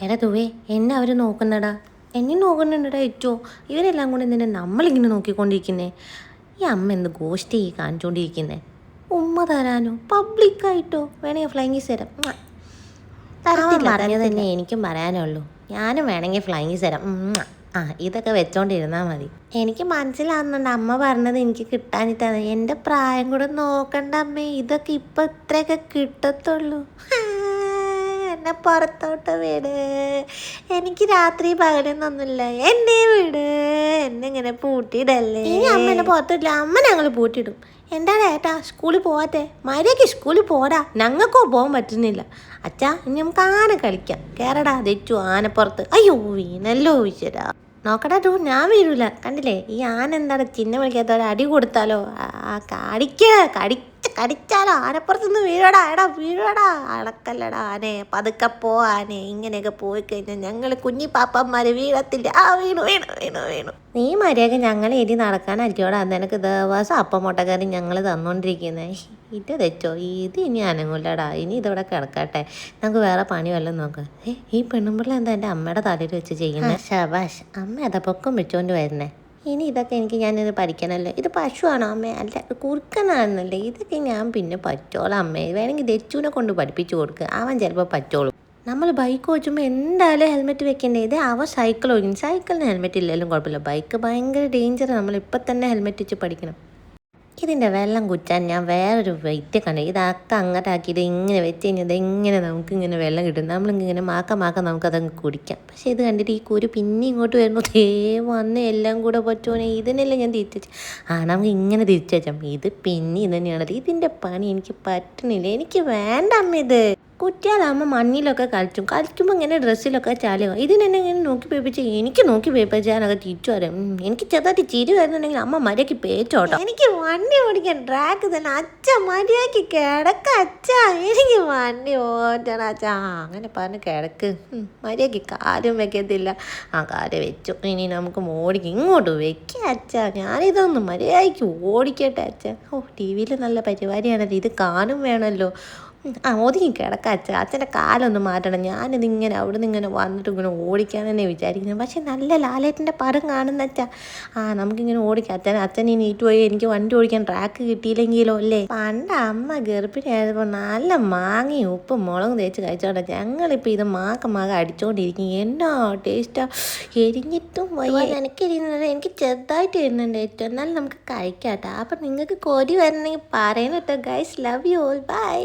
എടാ തുവേ എന്നെ അവർ നോക്കുന്നടാ, എന്നെ നോക്കുന്നുണ്ടടാ ഏറ്റവും. ഇവരെല്ലാം കൂടെ എന്തിനാ നമ്മളിങ്ങനെ നോക്കിക്കൊണ്ടിരിക്കുന്നേ? ഈ അമ്മ എന്ത് ഗോഷ്ടി കാണിച്ചുകൊണ്ടിരിക്കുന്നേ? ഉമ്മ തരാനോ പബ്ലിക്കായിട്ടോ? വേണമെങ്കിൽ ഫ്ലൈങ് കിസ് തരാം. പറഞ്ഞത് തന്നെ എനിക്കും പറയാനുള്ളൂ. ഞാനും വേണമെങ്കിൽ ഫ്ലൈങ് കിസ് തരാം. ഇതൊക്കെ വെച്ചോണ്ടിരുന്നാൽ മതി. എനിക്ക് മനസ്സിലാവുന്നുണ്ട് അമ്മ പറഞ്ഞത് എനിക്ക് കിട്ടാനിട്ടാണ്. എൻ്റെ പ്രായം കൂടെ നോക്കണ്ട അമ്മേ, ഇതൊക്കെ ഇപ്പം ഇത്രയൊക്കെ കിട്ടത്തുള്ളൂ. എന്നെ പുറത്തോട്ട് വിട്, എനിക്ക് രാത്രി പകലൊന്നൊന്നുമില്ല, എന്നെ വിട്, എന്നെ ഇങ്ങനെ പൂട്ടിയിടല്ലേ. ഇനി അമ്മ എന്നെ പുറത്തില്ല, അമ്മ ഞങ്ങൾ പൂട്ടിയിടും. എന്താണ് ഏട്ടാ സ്കൂളിൽ പോവാത്തെ? മര്യാദയ്ക്ക് സ്കൂളിൽ പോടാ, ഞങ്ങൾക്കോ പോകാൻ പറ്റുന്നില്ല. അച്ഛാ ഇനി നമുക്ക് ആന കളിക്കാം, കയറടാ തെറ്റു ആനപ്പുറത്ത്. അയ്യോ വീണല്ലോ ഈശ്വരാ. നോക്കടാ ടൂ, ഞാൻ വീഴൂല. കണ്ടില്ലേ ഈ ആന എന്താണ് ചിഹ്നം വിളിക്കാത്ത, അടി കൊടുത്താലോ? കടിച്ചാലോ? ആനപ്പുറത്തുനിന്ന് വീഴടാ, എടാ വീഴടാ. അടക്കല്ലടാ ആനെ, പതുക്കെ പോ ആനെ. ഇങ്ങനെയൊക്കെ പോയി കഴിഞ്ഞാൽ ഞങ്ങൾ കുഞ്ഞി പാപ്പന്മാർ വീഴത്തില്ല. വീണു വീണു വീണു വീണു. നീ മര്യാദ ഞങ്ങളെ എരി നടക്കാനായിരിക്കോടാ നിനക്ക് ദിവസം അപ്പം മുട്ടക്കറി ഞങ്ങൾ തന്നുകൊണ്ടിരിക്കുന്നത്. ഇത് തെറ്റോ? ഇത് ഇനി അനങ്ങൂലടാ, ഇനി ഇതവിടെ കിടക്കട്ടെ, നമുക്ക് വേറെ പണി വല്ലതും നോക്കാം. ഈ പെണ്ണുമ്പിള്ള എന്താ എൻ്റെ അമ്മയുടെ തലയിൽ വെച്ച് ചെയ്യുന്നത്? ശബാഷ്, അമ്മ അതാ പൊക്കം വെച്ചോണ്ട് വരുന്നേ. ഇനി ഇതൊക്കെ ഞാനിത് പഠിക്കണമല്ലോ. ഇത് പശുവാണോ അമ്മേ? അല്ല കുറുക്കനാണെന്നല്ലേ. ഇതൊക്കെ ഞാൻ പിന്നെ പറ്റോളാം അമ്മേ. വേണമെങ്കിൽ ദച്ചുവിനെ കൊണ്ട് പഠിപ്പിച്ചു കൊടുക്കുക, അവൻ ചിലപ്പോൾ പറ്റോളൂ. നമ്മൾ ബൈക്ക് ഓടിച്ചുമ്പോൾ എന്തായാലും ഹെൽമെറ്റ് വെക്കേണ്ടേ. ഇത് അവൻ സൈക്കിൾ ഓടിക്കും, സൈക്കിളിന് ഹെൽമെറ്റ് ഇല്ലെങ്കിലും കുഴപ്പമില്ല. ബൈക്ക് ഭയങ്കര ഡേഞ്ചറാണ്, നമ്മളിപ്പോൾ തന്നെ ഹെൽമെറ്റ് വെച്ച് പഠിക്കണം. ഇതിൻ്റെ വെള്ളം കുറ്റാൻ ഞാൻ വേറൊരു വെയിറ്റ് കണ്ടു. ഇതൊക്കെ അങ്ങോട്ട് ആക്കിയിട്ട് ഇങ്ങനെ വെച്ച് കഴിഞ്ഞാൽ ഇങ്ങനെ നമുക്കിങ്ങനെ വെള്ളം കിട്ടും. നമ്മളിങ്ങനെ മാക്ക നമുക്കതങ്ങ് കുടിക്കാം. പക്ഷേ ഇത് കണ്ടിട്ട് ഈ കുരു പിന്നെ ഇങ്ങോട്ട് വരുന്നു. വന്ന് എല്ലാം കൂടെ പറ്റുമോനെ. ഇതിനെല്ലാം ഞാൻ തിരിച്ചു നമുക്ക് ഇങ്ങനെ തിരിച്ചു വെച്ചാൽ ഇത് പിന്നെ ഇത് തന്നെയാണ്. ഇതിൻ്റെ പണി എനിക്ക് പറ്റണില്ല, എനിക്ക് വേണ്ട അമ്മ. ഇത് കുറ്റിയാലാകുമ്പോൾ മണ്ണിലൊക്കെ കളിക്കുമ്പോൾ ഇങ്ങനെ ഡ്രസ്സിലൊക്കെ ചാലുക. ഇതിനെന്നെ ഇങ്ങനെ നോക്കി പേപ്പിച്ച് എനിക്ക് നോക്കി പേപ്പിച്ചാനൊക്കെ തിരിച്ചു വരാം. എനിക്ക് ചെറുതായിട്ട് ചിരി വരുന്നുണ്ടെങ്കിൽ അമ്മ മര്യാദയ്ക്ക് പേച്ചോട്ടോ. എനിക്ക് വണ്ടി ഓടിക്കാൻ ട്രാക്ക് തന്നെ. അച്ഛ മര്യാദയ്ക്ക് കിടക്ക അച്ഛ, എനിക്ക് വണ്ടി ഓടിക്കണം അച്ഛ. അങ്ങനെ പറഞ്ഞ് കിടക്ക്. മര്യാദയ്ക്ക് കാലും വെക്കത്തില്ല. കാല് വെച്ചു, ഇനി നമുക്ക് ഓടിക്കും. ഇങ്ങോട്ട് വെക്കുക അച്ഛ, ഞാനിതൊന്ന് മര്യാദയ്ക്ക് ഓടിക്കട്ടെ അച്ഛ. ടി വിയിൽ നല്ല പരിപാടിയാണല്ലോ, ഇത് കാണും വേണമല്ലോ. ഒതുങ്ങി കിടക്കാം അച്ഛ. അച്ഛൻ്റെ കാലൊന്ന് മാറ്റണം. ഞാനിതിങ്ങനെ അവിടെ നിന്ന് ഇങ്ങനെ വന്നിട്ട് ഇങ്ങനെ ഓടിക്കാൻ തന്നെ വിചാരിക്കുന്നത്. പക്ഷെ നല്ല ലാലേട്ടൻ്റെ പടം കാണുന്ന അച്ഛ. നമുക്കിങ്ങനെ ഓടിക്കാം. അച്ഛൻ ഈ നീറ്റ് പോയി എനിക്ക് വണ്ടി ഓടിക്കാൻ ട്രാക്ക് കിട്ടിയില്ലെങ്കിലോ അല്ലേ. പണ്ട് അമ്മ ഗർഭിണിയായപ്പോൾ നല്ല മാങ്ങയും ഉപ്പും മുളകും തേച്ച് കഴിച്ചോട്ടെ. ഞങ്ങളിപ്പോൾ ഇത് മാക്ക അടിച്ചോണ്ടിരിക്കും. എന്നാ ടേസ്റ്റാ. എരിഞ്ഞിട്ടും വയ്യ. എനിക്കെരിയുന്നത് എനിക്ക് ചെറുതായിട്ട് എരിയുന്നുണ്ട് ഏറ്റവും. എന്നാലും നമുക്ക് കഴിക്കാം കേട്ടോ. അപ്പം നിങ്ങൾക്ക് കൊതി വരണമെങ്കിൽ പറയണം കേട്ടോ guys. Love you all, by.